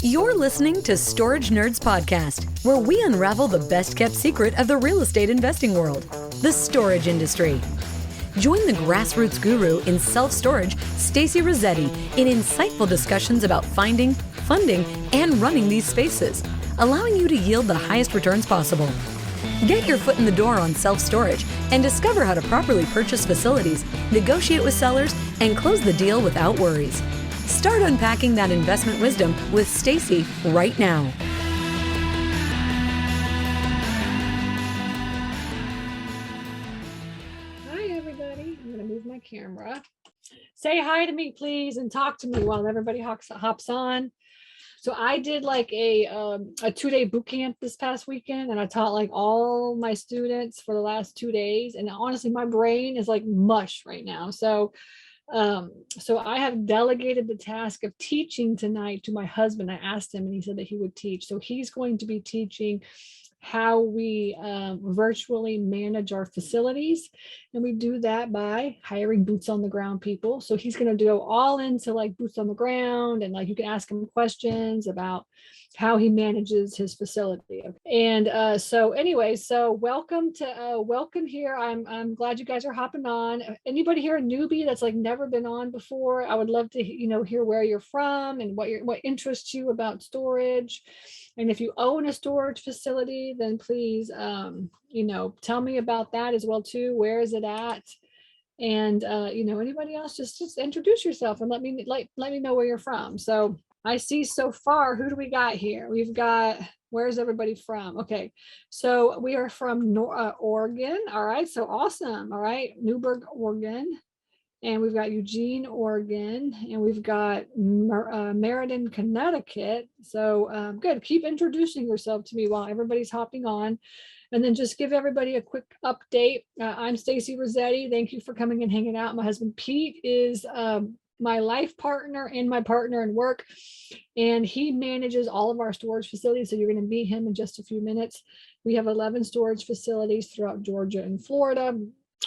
You're listening to Storage Nerds Podcast, where we unravel the best-kept secret of the real estate investing world, the storage industry. Join the grassroots guru in self-storage, Stacy Rossetti, in insightful discussions about finding, funding, and running these spaces, allowing you to yield the highest returns possible. Get your foot in the door on self-storage and discover how to properly purchase facilities, negotiate with sellers, and close the deal without worries. Start unpacking that investment wisdom with Stacy right now. Hi, everybody. I'm going to move my camera. Say hi to me, please, and talk to me while everybody hops on. So I did like a 2-day boot camp this past weekend, and I taught like all my students for the last 2 days. And honestly, my brain is like mush right now. So I have delegated the task of teaching tonight to my husband. I asked him and he said that he would teach. So he's going to be teaching how we virtually manage our facilities. And we do that by hiring boots on the ground people. So he's going to go all into like boots on the ground, and like you can ask him questions about how he manages his facility. And so welcome here. I'm glad you guys are hopping on. Anybody here a newbie that's like never been on before? I would love to hear where you're from and what interests you about storage. And if you own a storage facility, then please tell me about that as well too. Where is it at? And anybody else, just introduce yourself and let me know where you're from. So I see so far, who do we got here? We've got, where's everybody from? Okay, so we are from Oregon. All right, so awesome. All right, Newburgh, Oregon. And we've got Eugene, Oregon, and we've got Meriden, Connecticut. So good. Keep introducing yourself to me while everybody's hopping on. And then just give everybody a quick update. I'm Stacy Rossetti. Thank you for coming and hanging out. My husband, Pete, is my life partner and my partner in work. And he manages all of our storage facilities. So you're going to meet him in just a few minutes. We have 11 storage facilities throughout Georgia and Florida.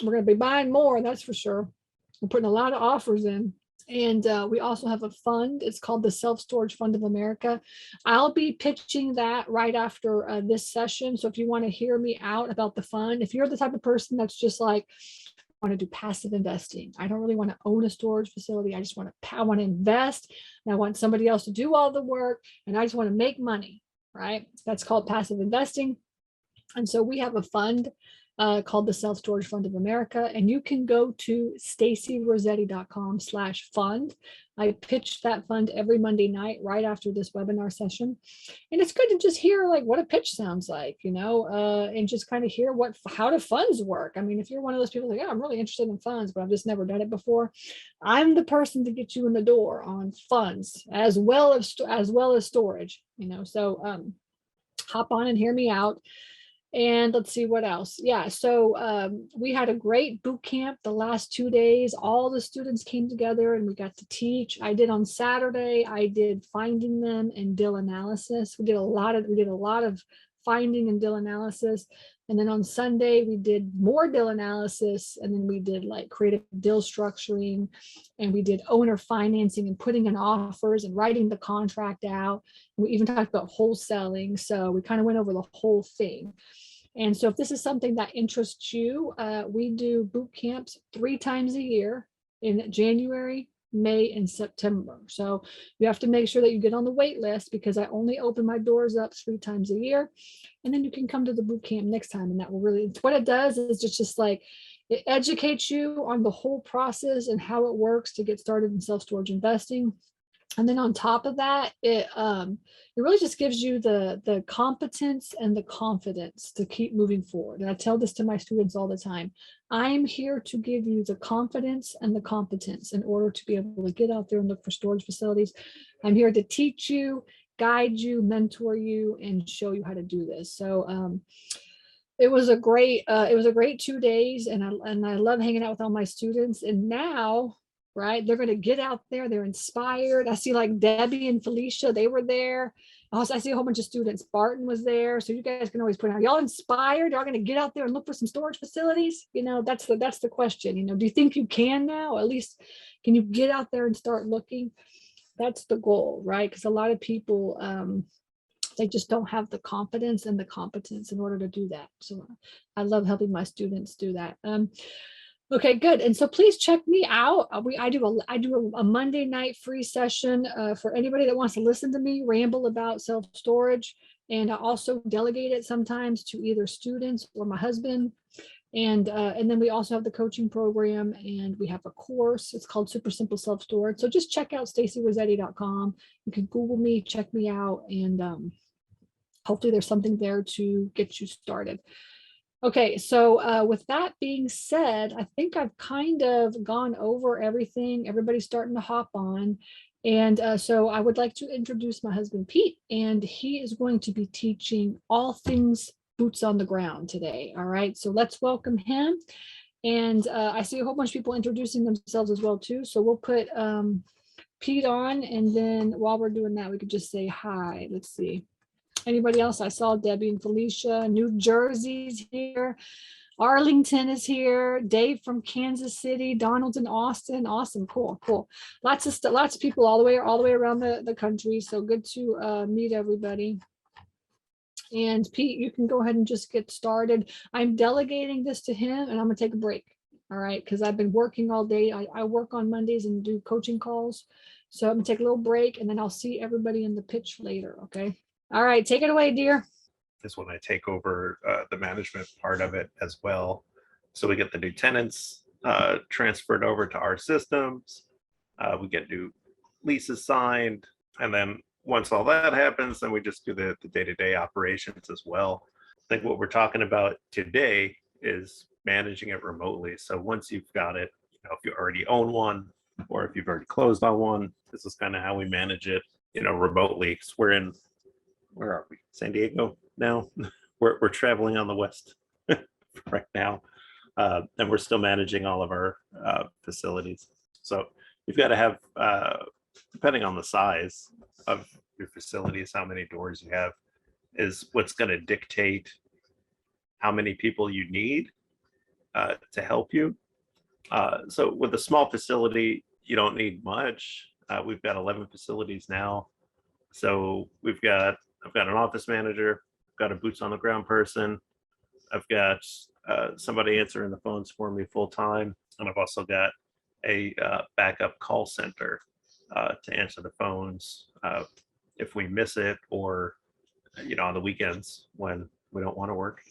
We're going to be buying more, that's for sure. We're putting a lot of offers in. And we also have a fund. It's called the Self-Storage Fund of America. I'll be pitching that right after this session. So if you want to hear me out about the fund, if you're the type of person that's just like, I want to do passive investing, I don't really want to own a storage facility, I just want to invest, and I want somebody else to do all the work, and I just want to make money, right? That's called passive investing. And so we have a fund called the Self-Storage Fund of America, and you can go to stacyrossetti.com/fund. I pitch that fund every Monday night right after this webinar session, and it's good to just hear like what a pitch sounds like, and just kind of hear how do funds work. I mean, if you're one of those people like, yeah, I'm really interested in funds, but I've just never done it before, I'm the person to get you in the door on funds as well as storage. So hop on and hear me out. And let's see what else. Yeah, so we had a great boot camp the last 2 days. All the students came together and we got to teach. I did on Saturday, I did finding them and deal analysis. We did a lot of finding and deal analysis. And then on Sunday, we did more deal analysis. And then we did like creative deal structuring, and we did owner financing and putting in offers and writing the contract out. We even talked about wholesaling. So we kind of went over the whole thing. And so if this is something that interests you, we do boot camps 3 times a year in January, May, and September. So you have to make sure that you get on the wait list, because I only open my doors up 3 times a year. And then you can come to the boot camp next time. And that will really, what it does is just like, it educates you on the whole process and how it works to get started in self-storage investing. And then on top of that, it really just gives you the competence and the confidence to keep moving forward. And I tell this to my students all the time. I'm here to give you the confidence and the competence in order to be able to get out there and look for storage facilities. I'm here to teach you, guide you, mentor you, and show you how to do this. So it was a great 2 days, and I love hanging out with all my students. And now right? They're going to get out there. They're inspired. I see like Debbie and Felicia, they were there. Also, I see a whole bunch of students. Barton was there. So you guys can always put out, y'all inspired? Y'all going to get out there and look for some storage facilities? You know, that's the question. You know, do you think you can now? At least can you get out there and start looking? That's the goal, right? Because a lot of people, they just don't have the confidence and the competence in order to do that. So I love helping my students do that. Okay, good. And so please check me out. I do a Monday night free session for anybody that wants to listen to me ramble about self-storage. And I also delegate it sometimes to either students or my husband. And then we also have the coaching program, and we have a course. It's called Super Simple Self-Storage. So just check out stacyrossetti.com. You can Google me, check me out, and hopefully there's something there to get you started. Okay, so with that being said, I think I've kind of gone over everything. Everybody's starting to hop on. And so I would like to introduce my husband, Pete, and he is going to be teaching all things boots on the ground today. All right, so let's welcome him. And I see a whole bunch of people introducing themselves as well, too. So we'll put Pete on, and then while we're doing that, we could just say hi. Let's see. Anybody else? I saw Debbie and Felicia. New Jersey's here. Arlington is here. Dave from Kansas City. Donald in Austin. Awesome. Cool. Cool. Lots of people all the way around the country. So good to meet everybody. And Pete, you can go ahead and just get started. I'm delegating this to him, and I'm gonna take a break. All right, because I've been working all day. I work on Mondays and do coaching calls. So I'm gonna take a little break, and then I'll see everybody in the pitch later. Okay. All right, take it away, dear. Is when I take over the management part of it as well. So we get the new tenants transferred over to our systems. We get new leases signed. And then once all that happens, then we just do the day-to-day operations as well. I think what we're talking about today is managing it remotely. So once you've got it, you know, if you already own one, or if you've already closed on one, this is kind of how we manage it, you know, remotely. Because we're in, where are we? San Diego now. We're traveling on the west right now, and we're still managing all of our facilities. So you've got to have, depending on the size of your facilities, how many doors you have is what's going to dictate how many people you need to help you. So with a small facility, you don't need much. We've got 11 facilities now. So I've got an office manager, I've got a boots on the ground person, I've got somebody answering the phones for me full time, and I've also got a backup call center to answer the phones if we miss it, or you know, on the weekends when we don't want to work.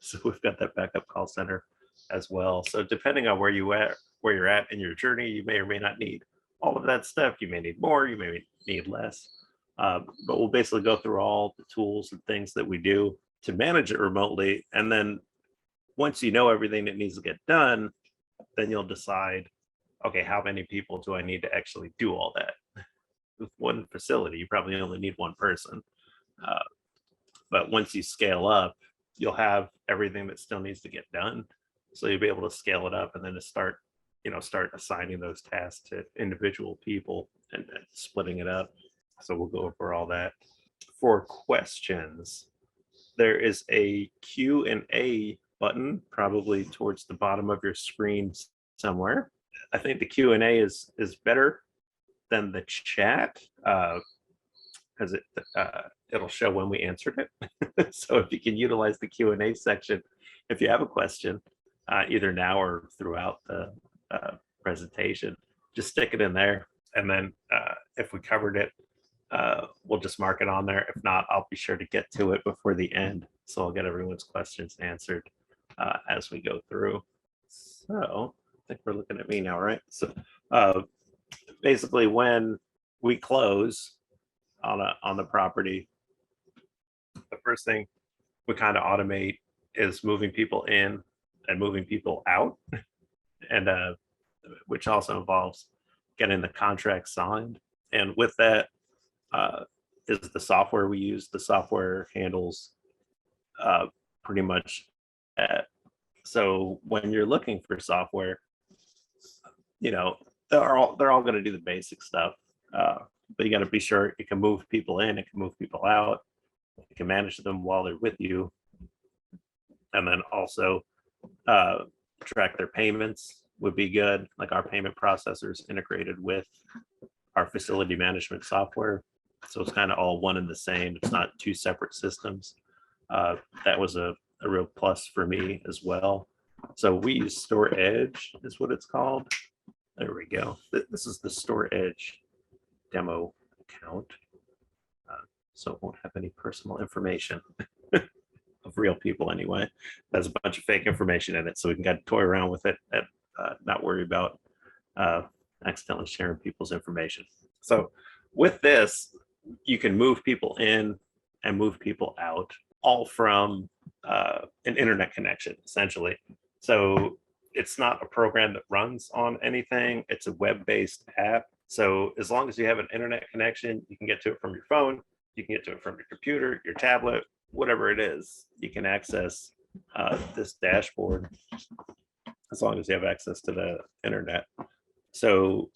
So we've got that backup call center as well. So depending on where you're at in your journey, you may or may not need all of that stuff. You may need more, you may need less. But we'll basically go through all the tools and things that we do to manage it remotely. And then once you know everything that needs to get done, then you'll decide, okay, how many people do I need to actually do all that? With one facility, you probably only need one person. But once you scale up, you'll have everything that still needs to get done. So you'll be able to scale it up and then to start assigning those tasks to individual people and splitting it up. So we'll go over all that. For questions, there is a Q&A button probably towards the bottom of your screen somewhere. I think the Q&A is better than the chat because it'll show when we answered it. So if you can utilize the Q&A section, if you have a question, either now or throughout the presentation, just stick it in there. And then if we covered it, we'll just mark it on there. If not, I'll be sure to get to it before the end. So I'll get everyone's questions answered as we go through. So I think we're looking at me now, right? So basically when we close on the property, the first thing we kind of automate is moving people in and moving people out. And which also involves getting the contract signed. And with that, is the software we use. The software handles pretty much that. So when you're looking for software, you know, they're all going to do the basic stuff, but you got to be sure it can move people in, it can move people out, it can manage them while they're with you, and then also track their payments would be good. Like our payment processors integrated with our facility management software, so it's kind of all one and the same. It's not two separate systems. That was a real plus for me as well. So we use Store Edge is what it's called. There we go. This is the Store Edge demo account. So it won't have any personal information of real people anyway. There's a bunch of fake information in it, so we can kind of toy around with it and not worry about accidentally sharing people's information. So with this, you can move people in and move people out, all from an internet connection, essentially. So it's not a program that runs on anything. It's a web-based app. So as long as you have an internet connection, you can get to it from your phone, you can get to it from your computer, your tablet, whatever it is. You can access this dashboard as long as you have access to the internet. So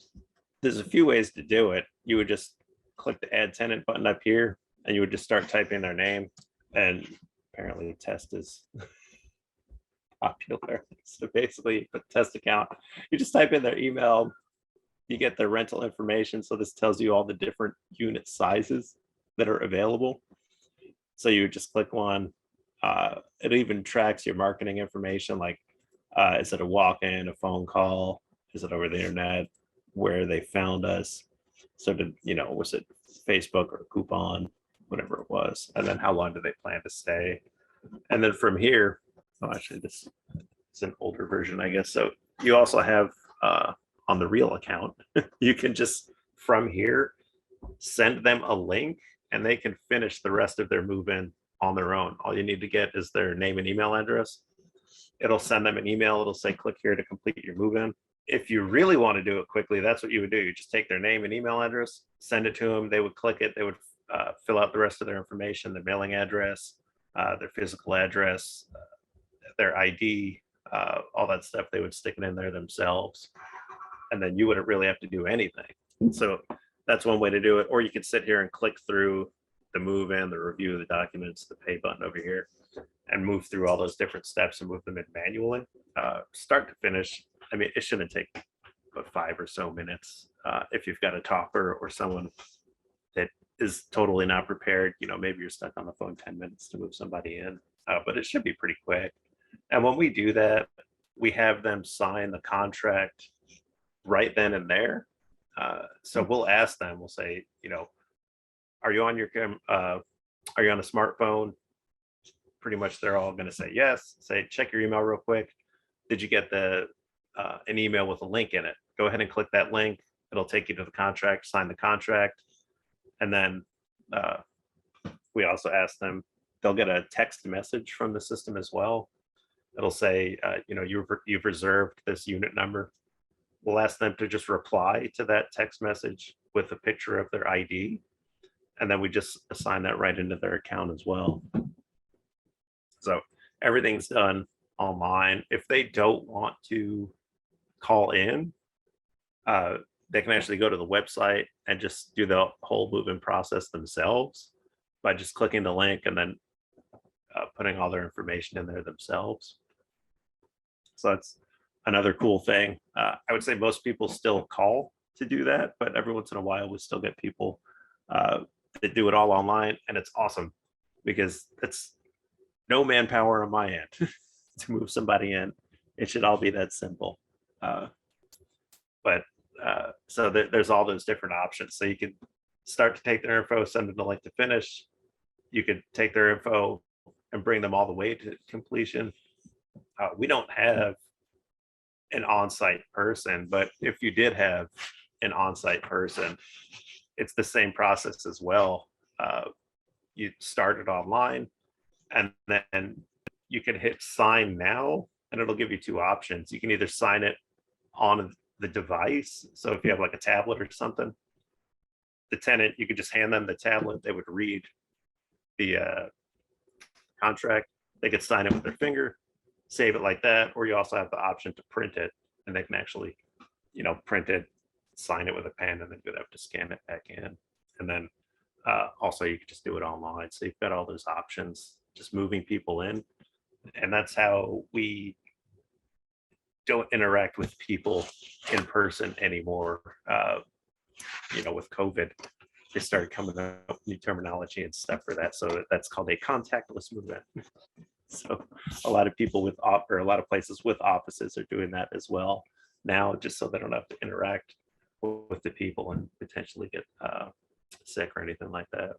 there's a few ways to do it. You would just click the add tenant button up here, and you would just start typing their name. And apparently test is popular. So basically, a test account, you just type in their email, you get their rental information. So this tells you all the different unit sizes that are available. So you just click one. It even tracks your marketing information, like is it a walk-in, a phone call, is it over the internet, where they found us. So was it Facebook or coupon, whatever it was, and then how long do they plan to stay. And then from here, actually this is an older version, I guess. So you also have on the real account, you can just from here send them a link, and they can finish the rest of their move-in on their own. All you need to get is their name and email address. It'll send them an email. It'll say, click here to complete your move-in. If you really want to do it quickly, that's what you would do. You just take their name and email address, send it to them. They would click it. They would fill out the rest of their information, their mailing address, their physical address, their ID, all that stuff. They would stick it in there themselves. And then you wouldn't really have to do anything. So that's one way to do it. Or you could sit here and click through the move in, the review of the documents, the pay button over here, and move through all those different steps and move them in manually, start to finish. I mean, it shouldn't take but 5 or so minutes. If you've got a talker or someone that is totally not prepared, maybe you're stuck on the phone 10 minutes to move somebody in, but it should be pretty quick. And when we do that, we have them sign the contract right then and there. So we'll ask them, we'll say, are you on are you on a smartphone? Pretty much they're all going to say yes. Say, check your email real quick. Did you get an email with a link in it? Go ahead and click that link. It'll take you to the contract, sign the contract. And then we also ask them, they'll get a text message from the system as well. It'll say, you've reserved this unit number. We'll ask them to just reply to that text message with a picture of their ID. And then we just assign that right into their account as well. So everything's done online. If they don't want to call in, they can actually go to the website and just do the whole move-in process themselves by just clicking the link and then putting all their information in there themselves. So that's another cool thing. I would say most people still call to do that, but every once in a while we still get people that do it all online, and it's awesome because it's no manpower on my end to move somebody in. It should all be that simple. So there's all those different options. So you could start to take their info, send them the link to finish. You could take their info and bring them all the way to completion. We don't have an on-site person, but if you did have an on-site person, it's the same process as well. You start it online, and then you can hit sign now, and it'll give you 2 options. You can either sign it on the device. So if you have like a tablet or something, the tenant, you could just hand them the tablet. They would read the contract. They could sign it with their finger, save it like that. Or you also have the option to print it, and they can actually, print it, sign it with a pen, and then you'd have to scan it back in. And then also you could just do it online. So you've got all those options, just moving people in. And that's how we don't interact with people in person anymore. With COVID, they started coming up with new terminology and stuff for that. So that's called a contactless movement. So a lot of people or a lot of places with offices are doing that as well now, just so they don't have to interact with the people and potentially get sick or anything like that.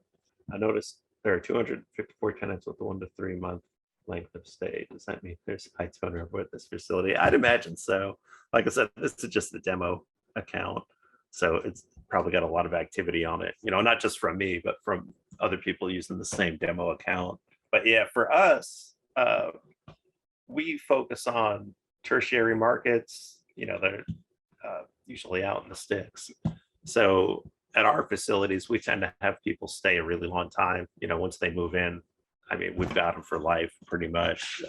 I noticed there are 254 tenants with a 1 to 3 month length of stay. Does that mean there's a high turnover at this facility? I'd imagine so. Like I said, this is just the demo account, so it's probably got a lot of activity on it, not just from me, but from other people using the same demo account. But yeah, for us, we focus on tertiary markets. They're usually out in the sticks. So at our facilities, we tend to have people stay a really long time. Once they move in, I mean, we've got them for life pretty much.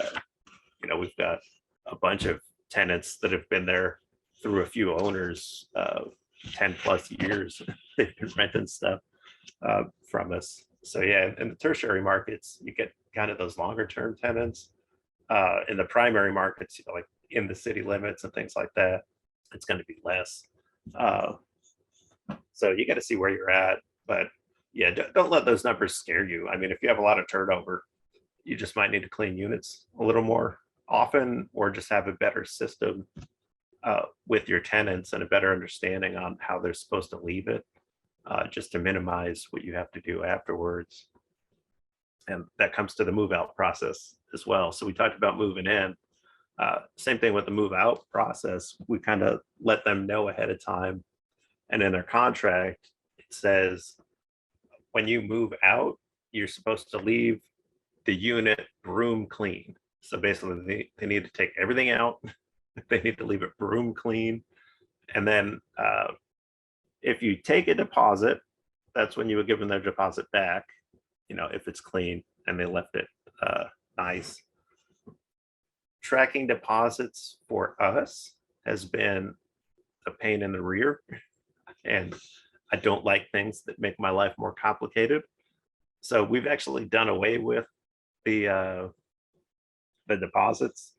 We've got a bunch of tenants that have been there through a few owners, 10 plus years. They've been renting stuff from us. So yeah, in the tertiary markets, you get kind of those longer term tenants. In the primary markets, like in the city limits and things like that, it's going to be less. So you got to see where you're at. But yeah, don't let those numbers scare you. I mean, if you have a lot of turnover, you just might need to clean units a little more often, or just have a better system with your tenants and a better understanding on how they're supposed to leave it, just to minimize what you have to do afterwards. And that comes to the move out process as well. So we talked about moving in. Same thing with the move out process. We kind of let them know ahead of time. And in their contract, it says when you move out, you're supposed to leave the unit broom clean. So basically, they need to take everything out. They need to leave it broom clean. And then if you take a deposit, that's when you would give them their deposit back, if it's clean and they left it nice. Tracking deposits for us has been a pain in the rear. And I don't like things that make my life more complicated. So we've actually done away with the deposits,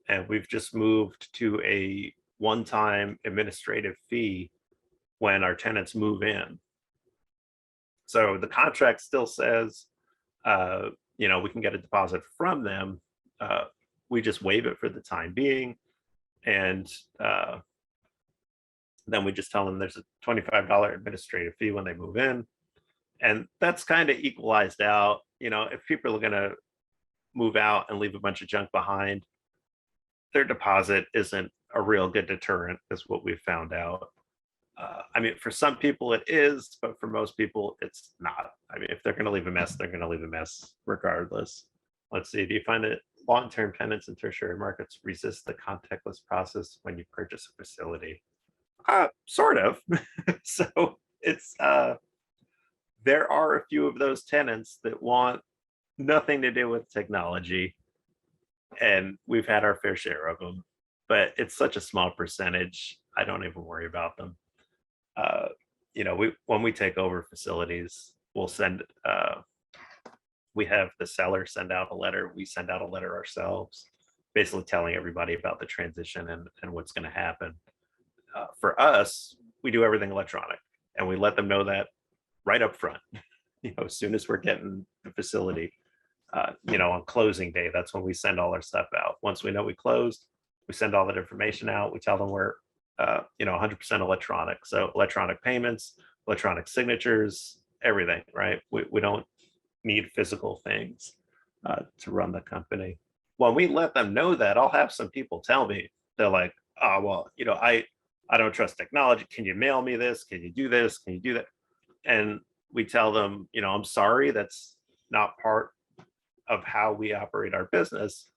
and we've just moved to a one-time administrative fee when our tenants move in. So the contract still says, we can get a deposit from them. We just waive it for the time being. And then we just tell them there's a $25 administrative fee when they move in. And that's kind of equalized out. If people are going to move out and leave a bunch of junk behind, their deposit isn't a real good deterrent, is what we've found out. I mean, for some people it is, but for most people it's not. I mean, if they're going to leave a mess, they're going to leave a mess regardless. Let's see. Do you find that long-term tenants in tertiary markets resist the contactless process when you purchase a facility? Sort of. So it's there are a few of those tenants that want nothing to do with technology, and we've had our fair share of them, but it's such a small percentage. I don't even worry about them. When we take over facilities, we'll send we have the seller send out a letter. We send out a letter ourselves, basically telling everybody about the transition and what's going to happen. For us, we do everything electronic, and we let them know that right up front. As soon as we're getting the facility, on closing day, that's when we send all our stuff out. Once we know we closed, we send all that information out. We tell them we're 100% electronic. So electronic payments, electronic signatures, everything, right? We don't need physical things to run the company. When we let them know that, I'll have some people tell me, they're like, oh, well, I don't trust technology. Can you mail me this? Can you do this? Can you do that? And we tell them, I'm sorry, that's not part of how we operate our business.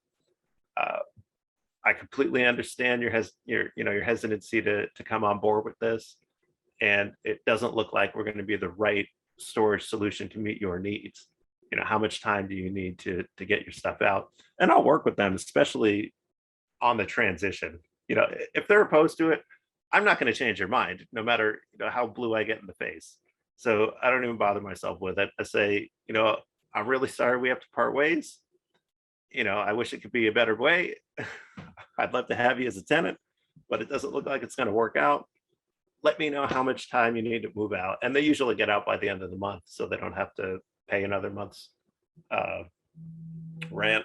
I completely understand your hesitancy to come on board with this, and it doesn't look like we're going to be the right storage solution to meet your needs. How much time do you need to get your stuff out? And I'll work with them, especially on the transition. If they're opposed to it, I'm not going to change your mind, no matter how blue I get in the face. So I don't even bother myself with it. I say, I'm really sorry we have to part ways. I wish it could be a better way. I'd love to have you as a tenant, but it doesn't look like it's going to work out. Let me know how much time you need to move out. And they usually get out by the end of the month, so they don't have to pay another month's uh, rent.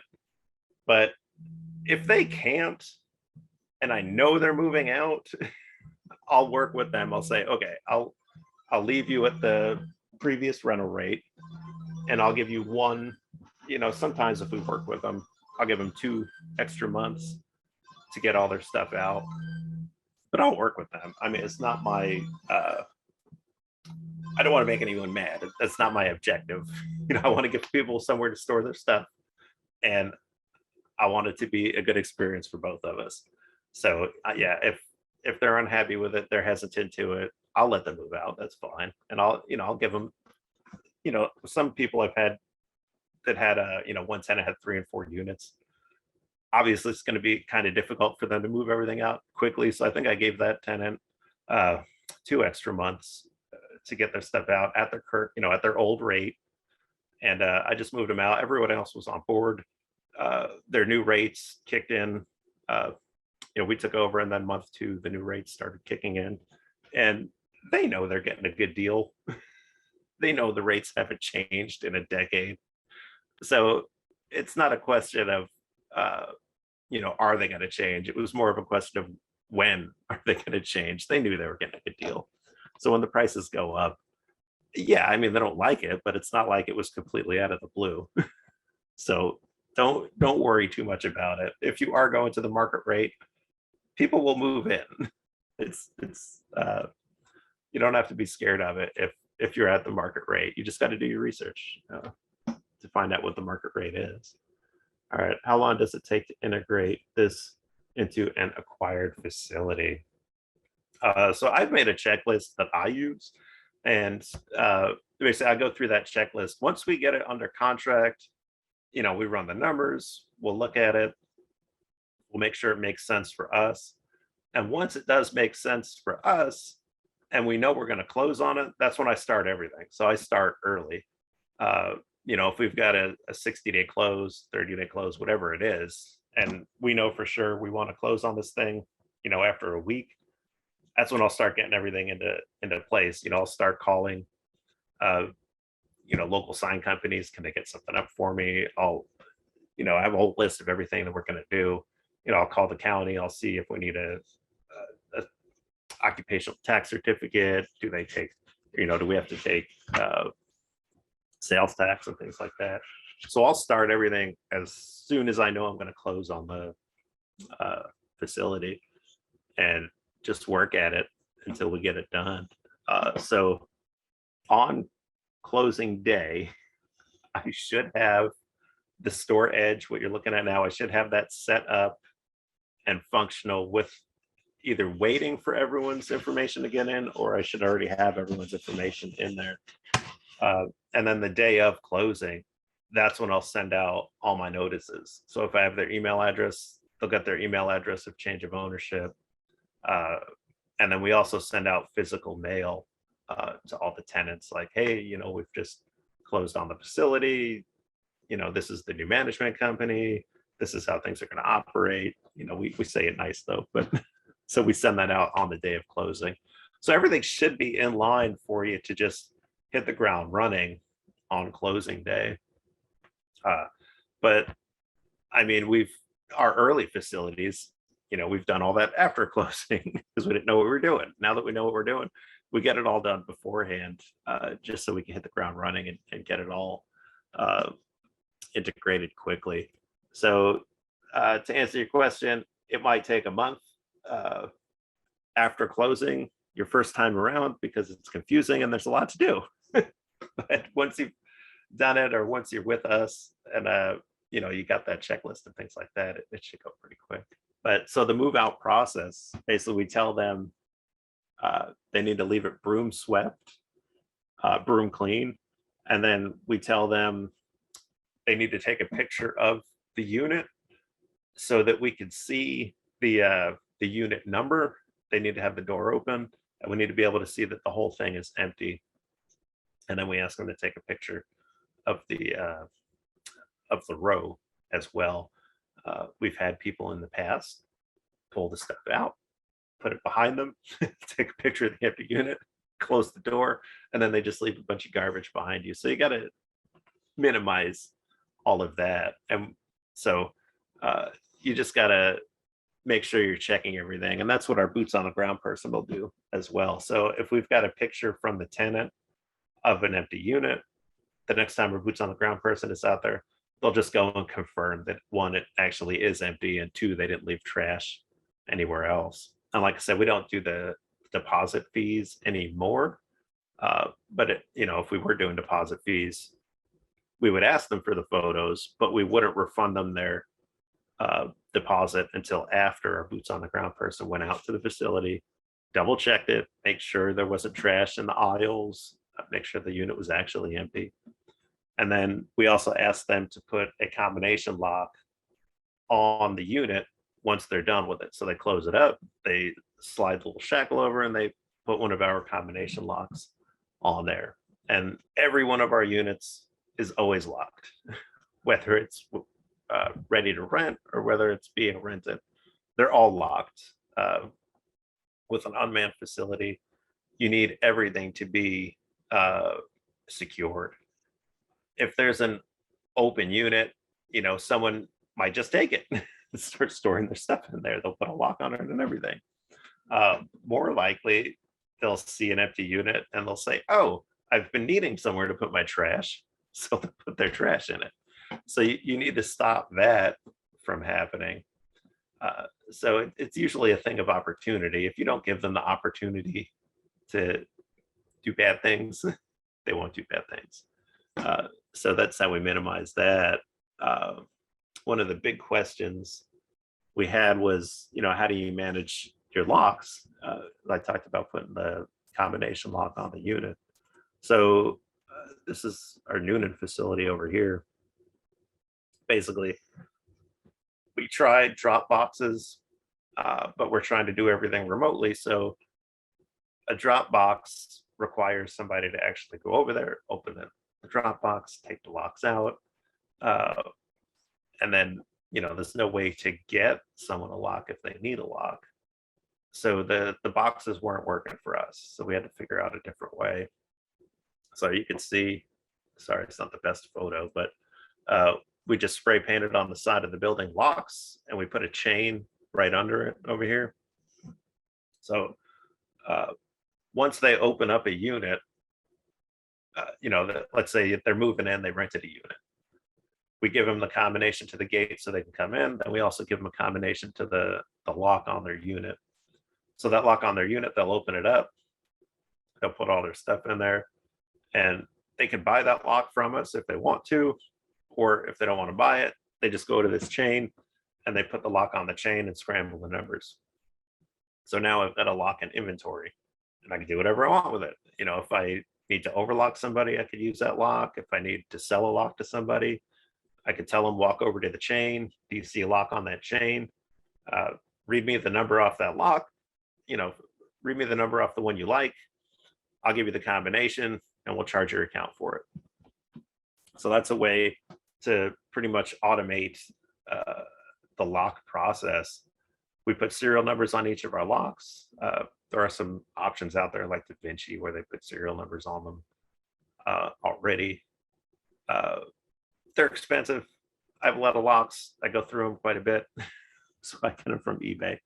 But if they can't, and I know they're moving out, I'll work with them. I'll say, okay, I'll leave you at the previous rental rate, and I'll give you one. Sometimes if we work with them, I'll give them 2 extra months to get all their stuff out. But I'll work with them. I mean, it's not my. I don't want to make anyone mad. That's not my objective. I want to give people somewhere to store their stuff, and I want it to be a good experience for both of us. So yeah, if they're unhappy with it, they're hesitant to it, I'll let them move out. That's fine, and I'll give them. Some people I've had that had one tenant had 3 and 4 units. Obviously, it's going to be kind of difficult for them to move everything out quickly. So I think I gave that tenant 2 extra months to get their stuff out at their current, at their old rate, and I just moved them out. Everyone else was on board. Their new rates kicked in. We took over, and then month 2, the new rates started kicking in, and they know they're getting a good deal. They know the rates haven't changed in a decade. So it's not a question of, are they going to change? It was more of a question of when are they going to change? They knew they were getting a good deal. So when the prices go up, yeah, I mean, they don't like it, but it's not like it was completely out of the blue. So don't worry too much about it. If you are going to the market rate, people will move in. It's you don't have to be scared of it if you're at the market rate. You just got to do your research to find out what the market rate is. All right, how long does it take to integrate this into an acquired facility? So I've made a checklist that I use, and basically I go through that checklist. Once we get it under contract, we run the numbers, we'll look at it, we'll make sure it makes sense for us. And once it does make sense for us, and we know we're going to close on it, that's when I start everything. So I start early. If we've got a 60-day close, 30-day close, whatever it is, and we know for sure we want to close on this thing, after a week, that's when I'll start getting everything into place. I'll start calling, local sign companies. Can they get something up for me? I'll, I have a whole list of everything that we're going to do. I'll call the county. I'll see if we need a occupational tax certificate. Do they take, do we have to take sales tax and things like that? So I'll start everything as soon as I know I'm going to close on the facility, and just work at it until we get it done. So on closing day, I should have the store edge, what you're looking at now. I should have that set up and functional, with either waiting for everyone's information to get in, or I should already have everyone's information in there. And then the day of closing, that's when I'll send out all my notices. So if I have their email address, they'll get their email address of change of ownership. And then we also send out physical mail to all the tenants, like, hey, we've just closed on the facility. This is the new management company. This is how things are going to operate. We say it nice though, but so we send that out on the day of closing. So everything should be in line for you to just hit the ground running on closing day. But I mean, our early facilities, we've done all that after closing because we didn't know what we were doing. Now that we know what we're doing, we get it all done beforehand, just so we can hit the ground running and get it all integrated quickly. So to answer your question, it might take a month after closing your first time around, because it's confusing and there's a lot to do. But once you've done it, or once you're with us and you got that checklist and things like that, it should go pretty quick. But so the move out process, basically we tell them they need to leave it broom swept, broom clean, and then we tell them they need to take a picture of the unit so that we can see the unit number they need to have the door open, and we need to be able to see that the whole thing is empty. And then we ask them to take a picture of the row as well. We've had people in the past pull the stuff out, put it behind them, take a picture of the empty unit, close the door, and then they just leave a bunch of garbage behind you. So you got to minimize all of that. And so you just got to make sure you're checking everything. And that's what our boots on the ground person will do as well. So if we've got a picture from the tenant of an empty unit, the next time our boots on the ground person is out there, they'll just go and confirm that one, it actually is empty, and two, they didn't leave trash anywhere else. And like I said, we don't do the deposit fees anymore. But if we were doing deposit fees, we would ask them for the photos, but we wouldn't refund them their deposit until after our boots on the ground person went out to the facility, double checked it, make sure there wasn't trash in the aisles, make sure the unit was actually empty. And then we also asked them to put a combination lock on the unit once they're done with it. So they close it up, they slide the little shackle over, and they put one of our combination locks on there. And every one of our units is always locked, whether it's ready to rent or whether it's being rented. They're all locked. With an unmanned facility, you need everything to be secured. If there's an open unit, someone might just take it and start storing their stuff in there. They'll put a lock on it and everything. More likely, they'll see an empty unit and they'll say, "Oh, I've been needing somewhere to put my trash," so they'll put their trash in it. So you need to stop that from happening. So it's usually a thing of opportunity. If you don't give them the opportunity to do bad things, they won't do bad things. So that's how we minimize that. One of the big questions we had was, how do you manage your locks? I talked about putting the combination lock on the unit. So this is our Noonan facility over here. Basically, we tried drop boxes, but we're trying to do everything remotely. So a drop box requires somebody to actually go over there, open the drop box, take the locks out. And then, there's no way to get someone a lock if they need a lock. So the boxes weren't working for us. So we had to figure out a different way. So you can see, sorry, it's not the best photo, but we just spray painted on the side of the building locks, and we put a chain right under it over here. So once they open up a unit, let's say if they're moving in, they rented a unit. We give them the combination to the gate so they can come in. Then we also give them a combination to the lock on their unit. So that lock on their unit, they'll open it up. They'll put all their stuff in there, and they can buy that lock from us if they want to, or if they don't want to buy it, they just go to this chain and they put the lock on the chain and scramble the numbers. So now I've got a lock in inventory, and I can do whatever I want with it. If I need to overlock somebody, I could use that lock. If I need to sell a lock to somebody, I could tell them, walk over to the chain. Do you see a lock on that chain? Read me the number off that lock. Read me the number off the one you like. I'll give you the combination and we'll charge your account for it. So that's a way to pretty much automate the lock process. We put serial numbers on each of our locks. There are some options out there like DaVinci where they put serial numbers on them already. They're expensive. I have a lot of locks. I go through them quite a bit. So I get them from eBay.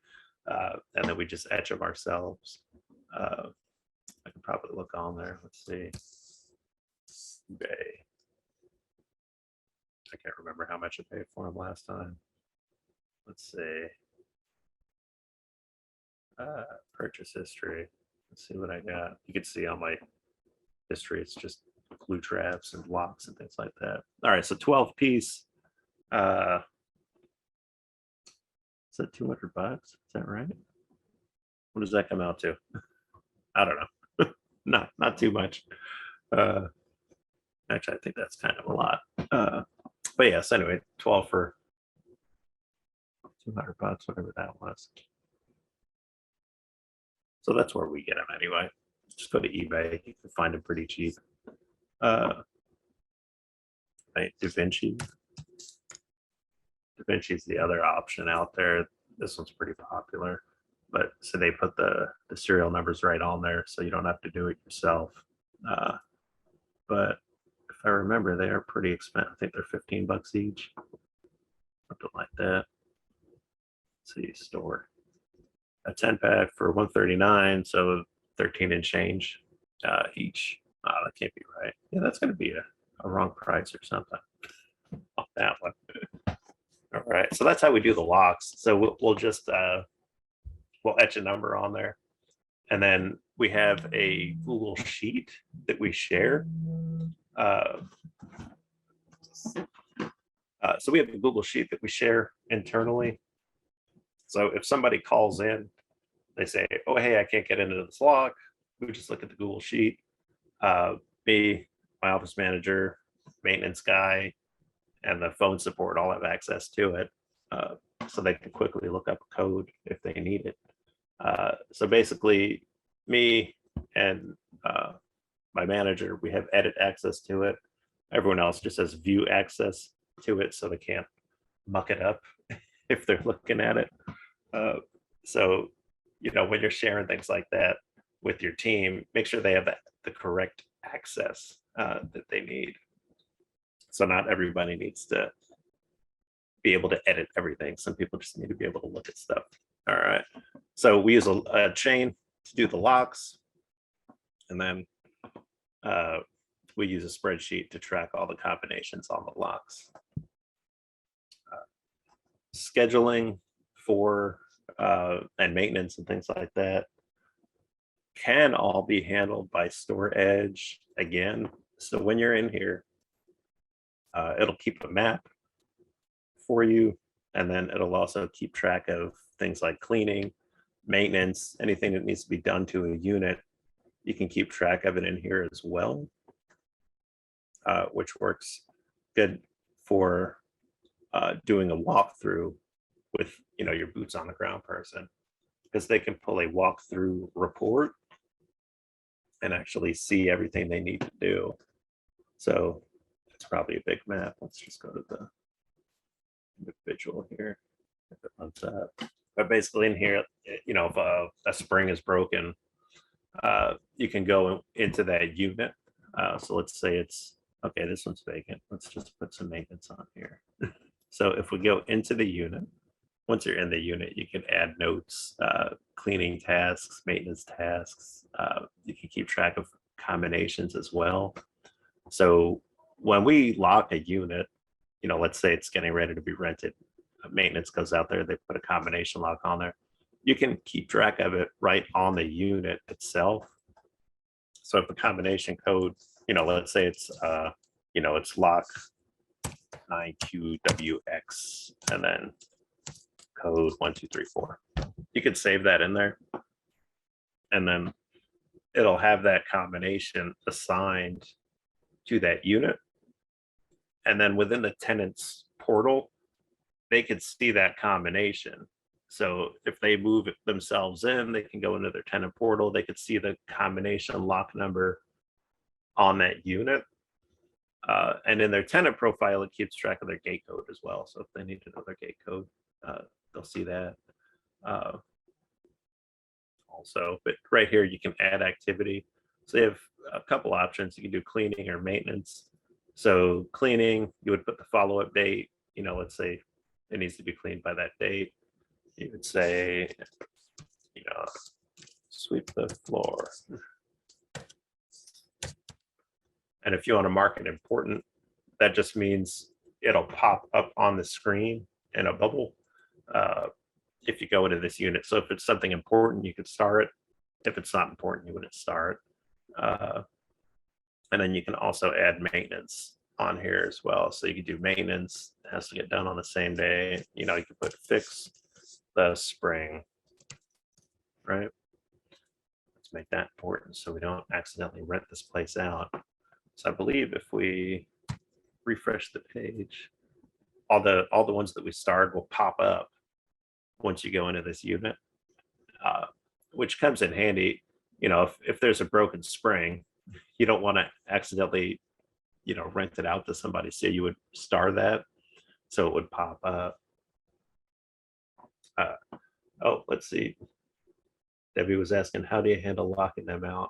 And then we just etch them ourselves. I can probably look on there. Let's see. eBay. I can't remember how much I paid for them last time. Let's see. Purchase history. Let's see what I got. You can see on my history, it's just glue traps and locks and things like that. All right, so 12 piece. Is that $200? Is that right? What does that come out to? I don't know. not too much. Actually, I think that's kind of a lot. But yes, anyway, 12 for $200, whatever that was. So that's where we get them anyway. Just go to eBay. You can find them pretty cheap. Right, Da Vinci. Da Vinci is the other option out there. This one's pretty popular, but so they put the serial numbers right on there, so you don't have to do it yourself. But if I remember, they are pretty expensive. I think they're $15 each, something like that. Let's see, store a 10-pack for $139, so 13 and change each. That can't be right. Yeah, that's going to be a wrong price or something on that one. All right, so that's how we do the locks. So we'll just we'll etch a number on there, and then we have a Google sheet that we share. So we have a Google sheet that we share internally. So if somebody calls in, they say, "Oh, hey, I can't get into this lock." We just look at the Google sheet. Me, my office manager, maintenance guy, and the phone support all have access to it, so they can quickly look up a code if they need it. So basically, me and my manager, we have edit access to it. Everyone else just has view access to it, so they can't muck it up if they're looking at it. So, when you're sharing things like that with your team, make sure they have the correct access that they need. So not everybody needs to be able to edit everything. Some people just need to be able to look at stuff. All right. So we use a chain to do the locks. And then we use a spreadsheet to track all the combinations on the locks. Scheduling for and maintenance and things like that can all be handled by StoreEdge again. So when you're in here, it'll keep a map for you, and then it'll also keep track of things like cleaning, maintenance, anything that needs to be done to a unit. You can keep track of it in here as well, which works good for doing a walkthrough with your boots on the ground person, because they can pull a walkthrough report and actually see everything they need to do. So it's probably a big map. Let's just go to the individual here if it runs up. But basically in here, if a spring is broken, you can go into that unit. So let's say it's okay, this one's vacant. Let's just put some maintenance on here. So if we go into the unit, once you're in the unit, you can add notes, cleaning tasks, maintenance tasks. You can keep track of combinations as well. So when we lock a unit, let's say it's getting ready to be rented, maintenance goes out there, they put a combination lock on there. You can keep track of it right on the unit itself. So if the combination code, let's say it's, it's lock 9QWX and then code 1234. You could save that in there, and then it'll have that combination assigned to that unit. And then within the tenant's portal, they could see that combination. So if they move it themselves in, they can go into their tenant portal. They could see the combination lock number on that unit. And in their tenant profile, it keeps track of their gate code as well. So if they need to know their gate code, they'll see that. Also, but right here, you can add activity. So you have a couple options. You can do cleaning or maintenance. So cleaning, you would put the follow-up date. Let's say it needs to be cleaned by that date. You would say, sweep the floor. And if you want to mark it important, that just means it'll pop up on the screen in a bubble if you go into this unit. So if it's something important, you could star it. If it's not important, you wouldn't star it. And then you can also add maintenance on here as well. So you could do maintenance, it has to get done on the same day. You could put fix the spring, right? Let's make that important so we don't accidentally rent this place out. So I believe if we refresh the page, all the ones that we starred will pop up once you go into this unit, which comes in handy. If there's a broken spring, you don't want to accidentally, rent it out to somebody. So you would star that, so it would pop up. Oh, let's see. Debbie was asking, how do you handle locking them out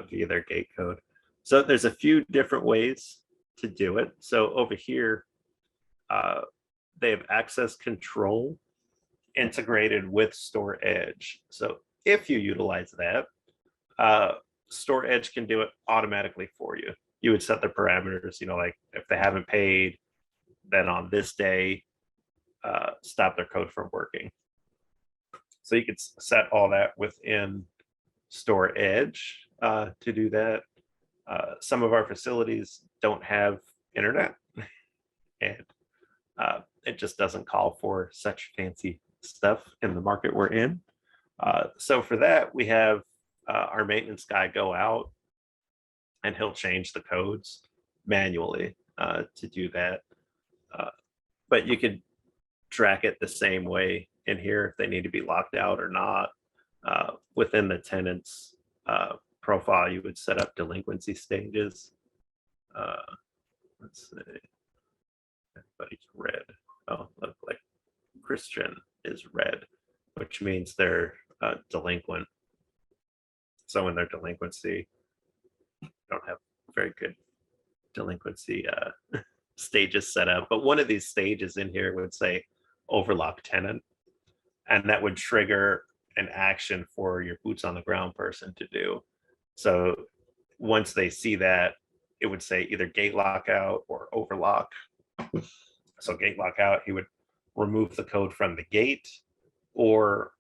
via their gate code? So there's a few different ways to do it. So over here, they have access control integrated with Store Edge. So if you utilize that, Store Edge can do it automatically for you. You would set the parameters, like if they haven't paid, then on this day, stop their code from working. So you could set all that within Store Edge to do that. Some of our facilities don't have internet, and it just doesn't call for such fancy stuff in the market we're in. So for that, we have our maintenance guy go out, and he'll change the codes manually to do that. But you could track it the same way in here if they need to be locked out or not. Within the tenant's profile, you would set up delinquency stages. Let's see. Everybody's red. Oh, look, like Christian is red, which means they're delinquent. So in their delinquency, don't have very good delinquency stages set up. But one of these stages in here would say overlock tenant, and that would trigger an action for your boots on the ground person to do. So once they see that, it would say either gate lockout or overlock. So gate lockout, he would remove the code from the gate, or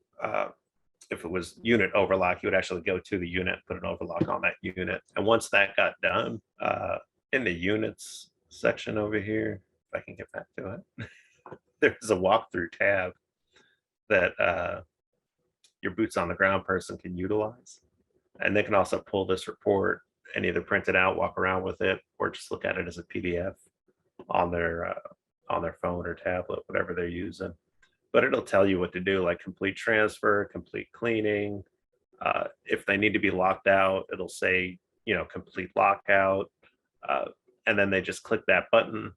if it was unit overlock, he would actually go to the unit, put an overlock on that unit. And once that got done, in the units section over here, if I can get back to it, there's a walkthrough tab that your boots on the ground person can utilize. And they can also pull this report and either print it out, walk around with it, or just look at it as a PDF on their phone or tablet, whatever they're using. But it'll tell you what to do, like complete transfer, complete cleaning. If they need to be locked out, it'll say, complete lockout. And then they just click that button.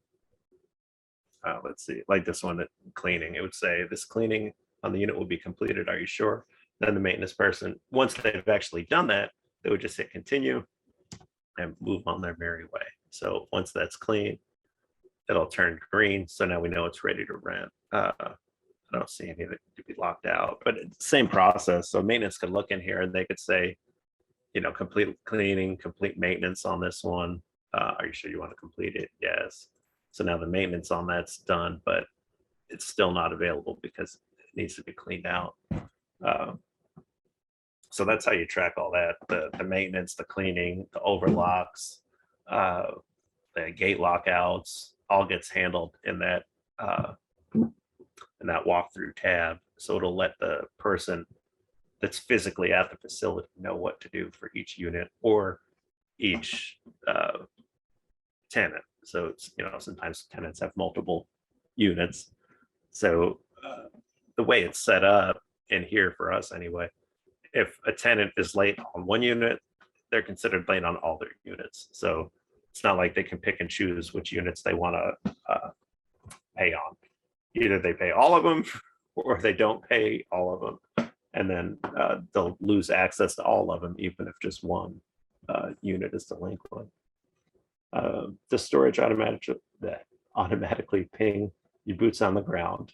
Let's see, like this one, cleaning, it would say this cleaning on the unit will be completed. Are you sure? Then the maintenance person, once they've actually done that, they would just hit continue and move on their merry way. So once that's clean, it'll turn green. So now we know it's ready to rent. I don't see any that could be locked out, but it's the same process. So maintenance could look in here and they could say, complete cleaning, complete maintenance on this one. Are you sure you want to complete it? Yes. So now the maintenance on that's done, but it's still not available because it needs to be cleaned out. So that's how you track all that, the maintenance, the cleaning, the overlocks, the gate lockouts, all gets handled in that walkthrough tab. So it'll let the person that's physically at the facility know what to do for each unit or each tenant. So it's, sometimes tenants have multiple units. So the way it's set up in here for us anyway, if a tenant is late on one unit, they're considered late on all their units. So it's not like they can pick and choose which units they want to pay on. Either they pay all of them or they don't pay all of them. And then they'll lose access to all of them, even if just one unit is delinquent. The storage automatically ping your boots on the ground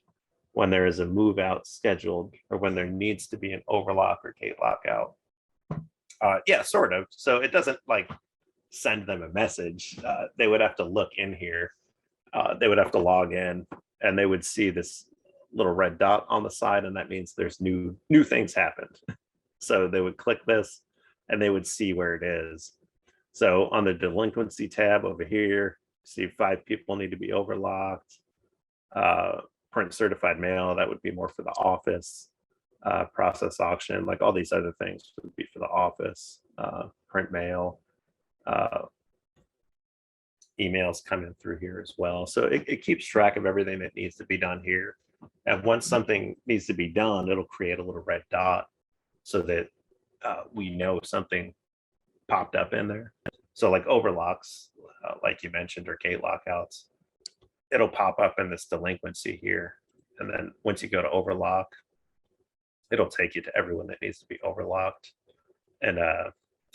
when there is a move out scheduled or when there needs to be an overlock or gate lockout. Yeah, sort of. So it doesn't like send them a message. They would have to look in here. They would have to log in and they would see this little red dot on the side, and that means there's new things happened. So they would click this and they would see where it is. So on the delinquency tab over here, see 5 people need to be overlocked. Print certified mail, that would be more for the office. Process auction, like all these other things would be for the office. Print mail, emails coming through here as well. So it keeps track of everything that needs to be done here. And once something needs to be done, it'll create a little red dot so that we know something popped up in there. So like overlocks, like you mentioned, or gate lockouts, it'll pop up in this delinquency here. And then once you go to overlock, it'll take you to everyone that needs to be overlocked. And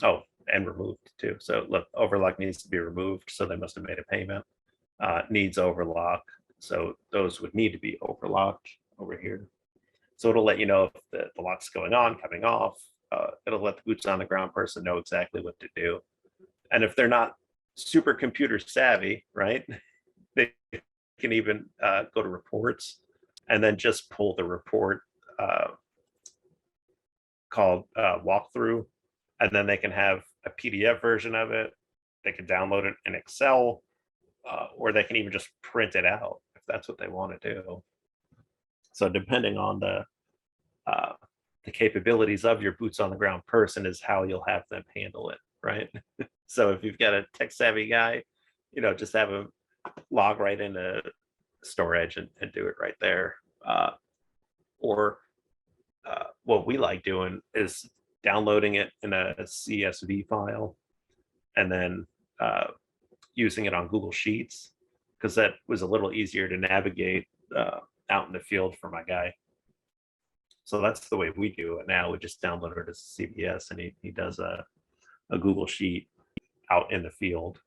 oh, and removed too. So look, overlock needs to be removed. So they must have made a payment. Needs overlock. So those would need to be overlocked over here. So it'll let you know if the lock's going on, coming off. It'll let the boots on the ground person know exactly what to do. And if they're not super computer savvy, right, they can even go to reports and then just pull the report called walkthrough. And then they can have a PDF version of it. They can download it in Excel, or they can even just print it out if that's what they want to do. So depending on the capabilities of your boots on the ground person is how you'll have them handle it, right? So if you've got a tech savvy guy, just have him log right into storage and do it right there. Or what we like doing is downloading it in a CSV file and then using it on Google Sheets, because that was a little easier to navigate out in the field for my guy. So that's the way we do it now. We just download it as CVS, and he does a Google Sheet out in the field,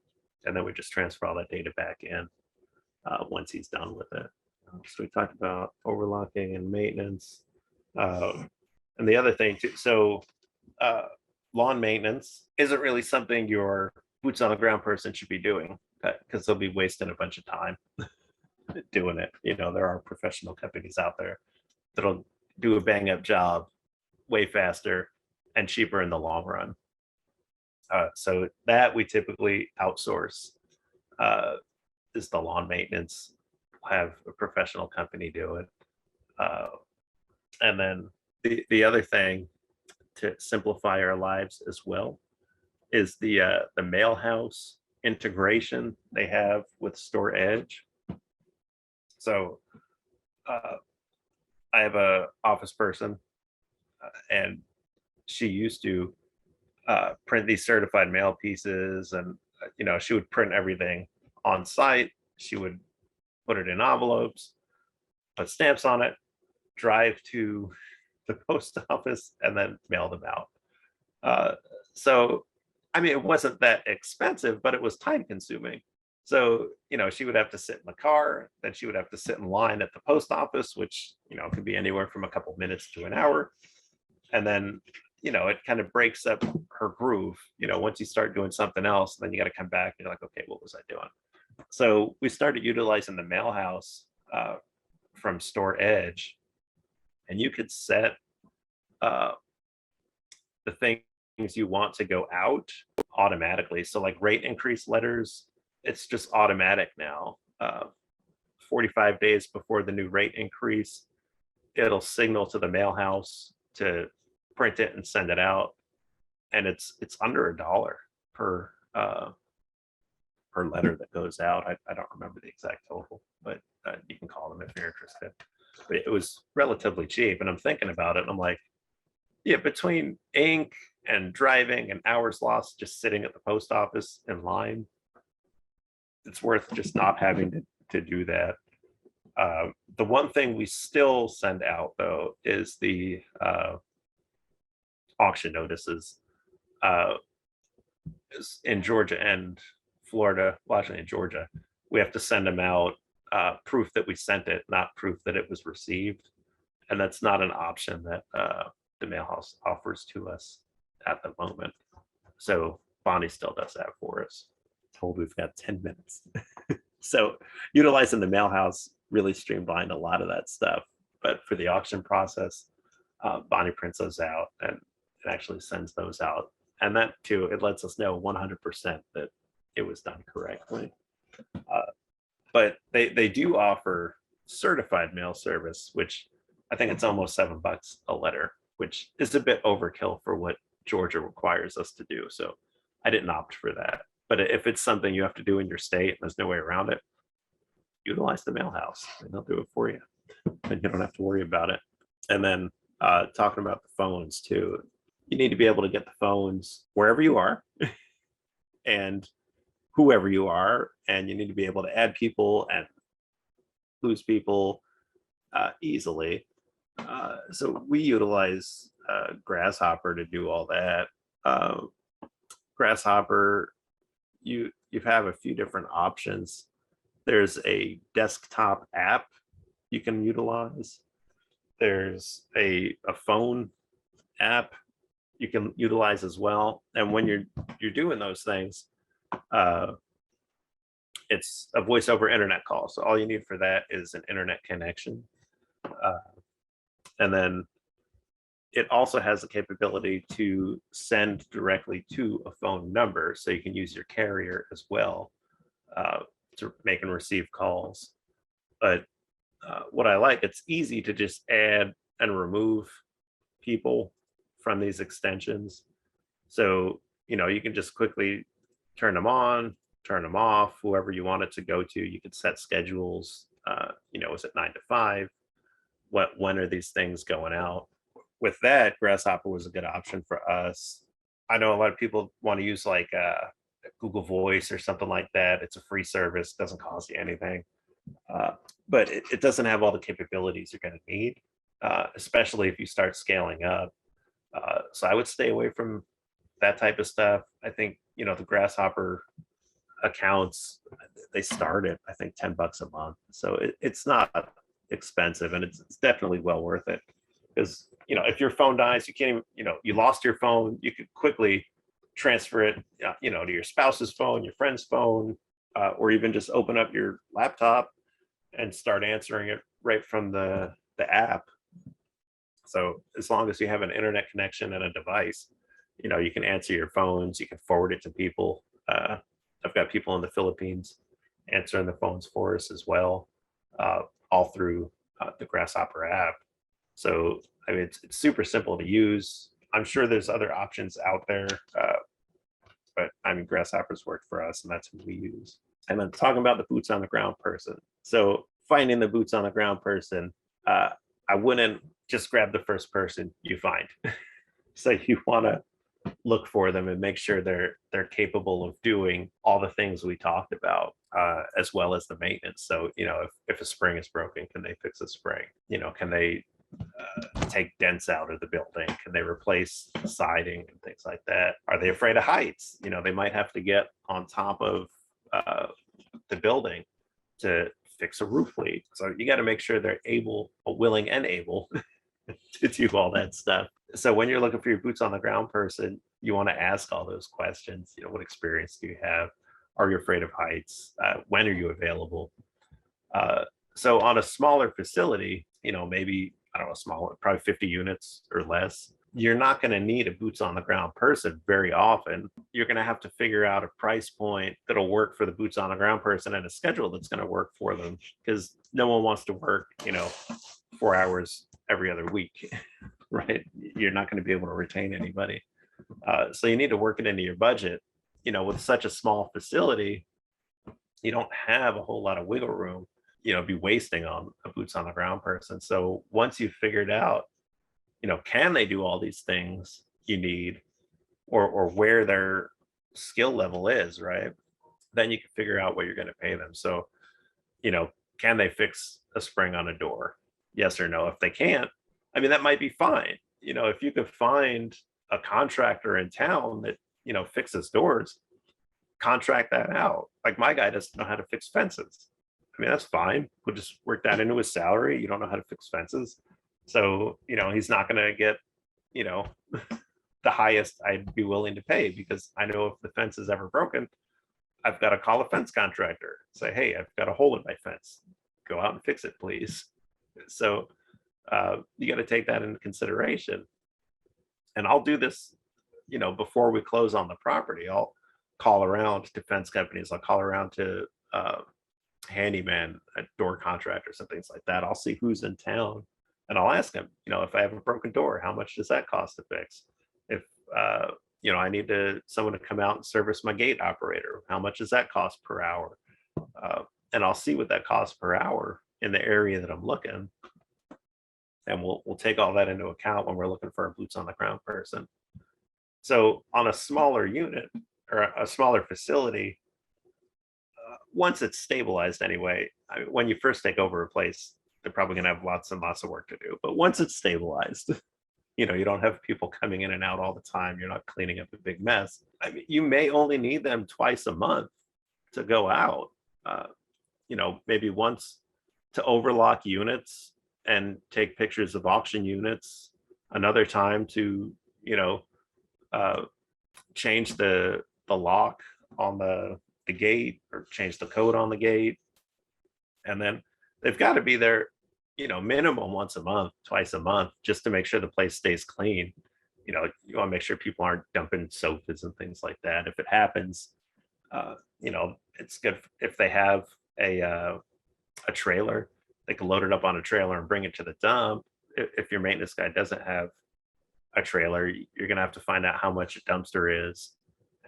and then we just transfer all that data back in once he's done with it. So we talked about overlocking and maintenance. And the other thing too, so lawn maintenance isn't really something your boots on the ground person should be doing, because they'll be wasting a bunch of time doing it. There are professional companies out there that'll do a bang up job way faster and cheaper in the long run. So that we typically outsource is the lawn maintenance. Have a professional company do it. And then the other thing to simplify our lives as well is the mail house integration they have with Store Edge. So I have a office person, and she used to print these certified mail pieces, and she would print everything on site. She would put it in envelopes, put stamps on it, drive to the post office, and then mail them out. So I mean, it wasn't that expensive, but it was time consuming. So, she would have to sit in the car, then she would have to sit in line at the post office, which, could be anywhere from a couple minutes to an hour. And then, it kind of breaks up her groove. Once you start doing something else, then you got to come back and you're like, okay, what was I doing? So we started utilizing the mail house from Store Edge, and you could set the things you want to go out automatically. So like rate increase letters, it's just automatic now. 45 days before the new rate increase, it'll signal to the mail house to print it and send it out. And it's under $1 per letter that goes out. I don't remember the exact total, but you can call them if you're interested. But it was relatively cheap. And I'm thinking about it, and I'm like, yeah, between ink and driving and hours lost just sitting at the post office in line, it's worth just not having to do that. The one thing we still send out, though, is the auction notices. In Georgia and Florida, well, actually in Georgia, we have to send them out proof that we sent it, not proof that it was received. And that's not an option that the mail house offers to us at the moment. So Bonnie still does that for us. Told we've got 10 minutes. So utilizing the mail house really streamlined a lot of that stuff. But for the auction process, Bonnie prints those out and it actually sends those out. And that too, it lets us know 100% that it was done correctly. But they do offer certified mail service, which I think it's almost $7 a letter, which is a bit overkill for what Georgia requires us to do. So I didn't opt for that. But if it's something you have to do in your state and there's no way around it, utilize the mail house and they'll do it for you. And you don't have to worry about it. And then talking about the phones too, you need to be able to get the phones wherever you are and whoever you are, and you need to be able to add people and lose people easily. So we utilize Grasshopper to do all that. Uh, Grasshopper, you have a few different options. There's a desktop app you can utilize. There's a phone app you can utilize as well. And when you're doing those things, uh, it's a voice over internet call. So all you need for that is an internet connection. Uh, and then it also has the capability to send directly to a phone number. So you can use your carrier as well to make and receive calls. But what I like, it's easy to just add and remove people from these extensions. So, you can just quickly turn them on, turn them off, whoever you want it to go to. You could set schedules, is it 9 to 5? When are these things going out? With that, Grasshopper was a good option for us. I know a lot of people want to use like Google Voice or something like that. It's a free service, doesn't cost you anything. But it doesn't have all the capabilities you're going to need, especially if you start scaling up. So I would stay away from that type of stuff. I think, the Grasshopper accounts, they start at, I think, $10 a month. So it's not expensive, and it's definitely well worth it. Because, if your phone dies, you can't even, you lost your phone, you could quickly transfer it, to your spouse's phone, your friend's phone, or even just open up your laptop and start answering it right from the app. So as long as you have an internet connection and a device, you can answer your phones, you can forward it to people. I've got people in the Philippines answering the phones for us as well, all through the Grasshopper app. So I mean, it's super simple to use. I'm sure there's other options out there, but I mean, Grasshopper's worked for us, and that's what we use. And then talking about the boots on the ground person. So finding the boots on the ground person, I wouldn't just grab the first person you find. So you want to look for them and make sure they're capable of doing all the things we talked about, as well as the maintenance. So if a spring is broken, can they fix a spring? Can they take dents out of the building? Can they replace siding and things like that? Are they afraid of heights? They might have to get on top of the building to fix a roof leak. So you got to make sure they're willing and able to do all that stuff. So when you're looking for your boots on the ground person, you want to ask all those questions. What experience do you have? Are you afraid of heights? When are you available? So on a smaller facility, maybe, I don't know, smaller, probably 50 units or less, you're not going to need a boots on the ground person very often. You're going to have to figure out a price point that'll work for the boots on the ground person and a schedule that's going to work for them, because no one wants to work, 4 hours every other week, right? You're not going to be able to retain anybody. So you need to work it into your budget. With such a small facility, you don't have a whole lot of wiggle room, be wasting on a boots on the ground person. So once you've figured out, can they do all these things you need, or where their skill level is, right? Then you can figure out what you're going to pay them. So, can they fix a spring on a door? Yes or no. If they can't, I mean, that might be fine. If you could find a contractor in town that, fixes doors, contract that out. Like, my guy doesn't know how to fix fences. I mean, that's fine. We'll just work that into his salary. You don't know how to fix fences. So, he's not going to get, the highest I'd be willing to pay, because I know if the fence is ever broken, I've got to call a fence contractor, say, hey, I've got a hole in my fence. Go out and fix it, please. So you got to take that into consideration. And I'll do this, before we close on the property. I'll call around to fence companies. I'll call around to handyman, door contractors and things like that. I'll see who's in town, and I'll ask them, if I have a broken door, how much does that cost to fix? If I need someone to come out and service my gate operator, how much does that cost per hour? And I'll see what that costs per hour in the area that I'm looking, and we'll take all that into account when we're looking for a boots on the ground person. So on a smaller unit or a smaller facility, once it's stabilized anyway, I mean, when you first take over a place, they're probably going to have lots and lots of work to do. But once it's stabilized, you don't have people coming in and out all the time. You're not cleaning up a big mess. I mean, you may only need them twice a month to go out. Maybe once to overlock units and take pictures of auction units. Another time to, change the lock on the gate or change the code on the gate. And then they've got to be there, minimum once a month, twice a month, just to make sure the place stays clean. You want to make sure people aren't dumping sofas and things like that. If it happens, it's good if they have a trailer, they can load it up on a trailer and bring it to the dump. If your maintenance guy doesn't have a trailer, you're going to have to find out how much a dumpster is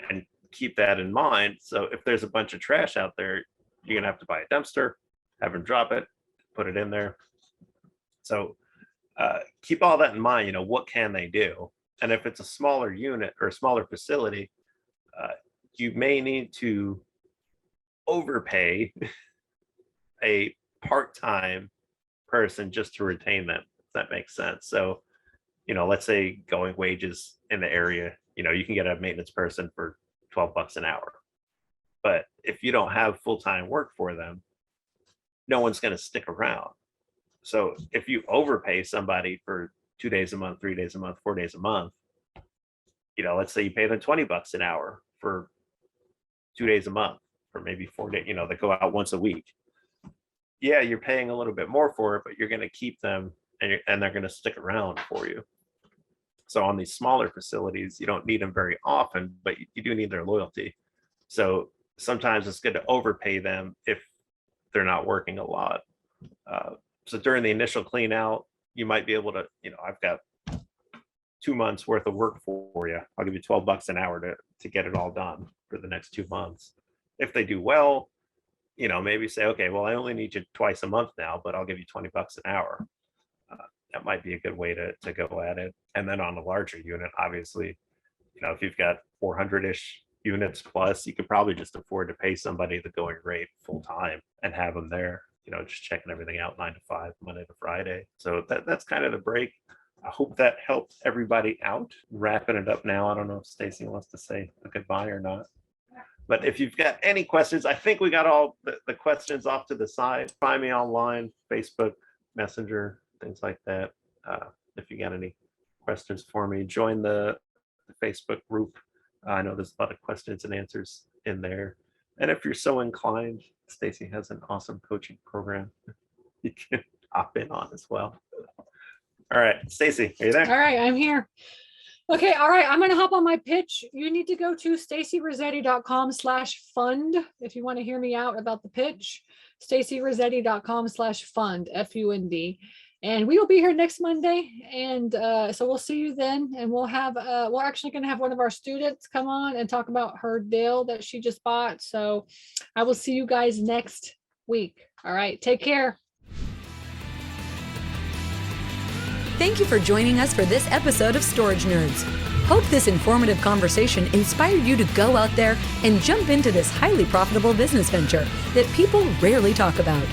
and keep that in mind. So if there's a bunch of trash out there, you're going to have to buy a dumpster, have them drop it, put it in there. So keep all that in mind. What can they do? And if it's a smaller unit or a smaller facility, you may need to overpay a part-time person just to retain them, if that makes sense. So, let's say going wages in the area, you can get a maintenance person for $12 an hour. But if you don't have full-time work for them, no one's going to stick around. So if you overpay somebody for 2 days a month, 3 days a month, 4 days a month, let's say you pay them $20 an hour for 2 days a month, or maybe 4 days, they go out once a week. Yeah, you're paying a little bit more for it, but you're going to keep them and they're going to stick around for you. So on these smaller facilities, you don't need them very often, but you do need their loyalty. So sometimes it's good to overpay them if they're not working a lot. So during the initial clean out, you might be able to, I've got 2 months worth of work for you. I'll give you $12 an hour to get it all done for the next 2 months. If they do well, maybe say, okay, well, I only need you twice a month now, but I'll give you $20 an hour. That might be a good way to go at it. And then on a larger unit, obviously, if you've got 400-ish units plus, you could probably just afford to pay somebody the going rate full time and have them there, just checking everything out 9 to 5, Monday to Friday. So that's kind of the break. I hope that helped everybody out. Wrapping it up now. I don't know if Stacy wants to say a goodbye or not. But if you've got any questions, I think we got all the questions off to the side. Find me online, Facebook, Messenger, things like that. If you got any questions for me, join the Facebook group. I know there's a lot of questions and answers in there. And if you're so inclined, Stacy has an awesome coaching program you can hop in on as well. All right, Stacy, are you there? All right, I'm here. Okay, all right, I'm going to hop on my pitch. You need to go to stacyrossetti.com/fund if you want to hear me out about the pitch. stacyrossetti.com/fund, FUND. And we will be here next Monday. And so we'll see you then. And we'll have, we're actually going to have one of our students come on and talk about her deal that she just bought. So I will see you guys next week. All right, take care. Thank you for joining us for this episode of Storage Nerds. Hope this informative conversation inspired you to go out there and jump into this highly profitable business venture that people rarely talk about.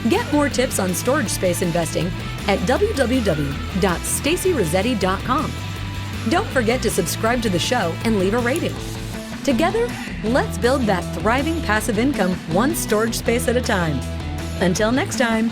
Get more tips on storage space investing at www.stacyrossetti.com. Don't forget to subscribe to the show and leave a rating. Together, let's build that thriving passive income one storage space at a time. Until next time.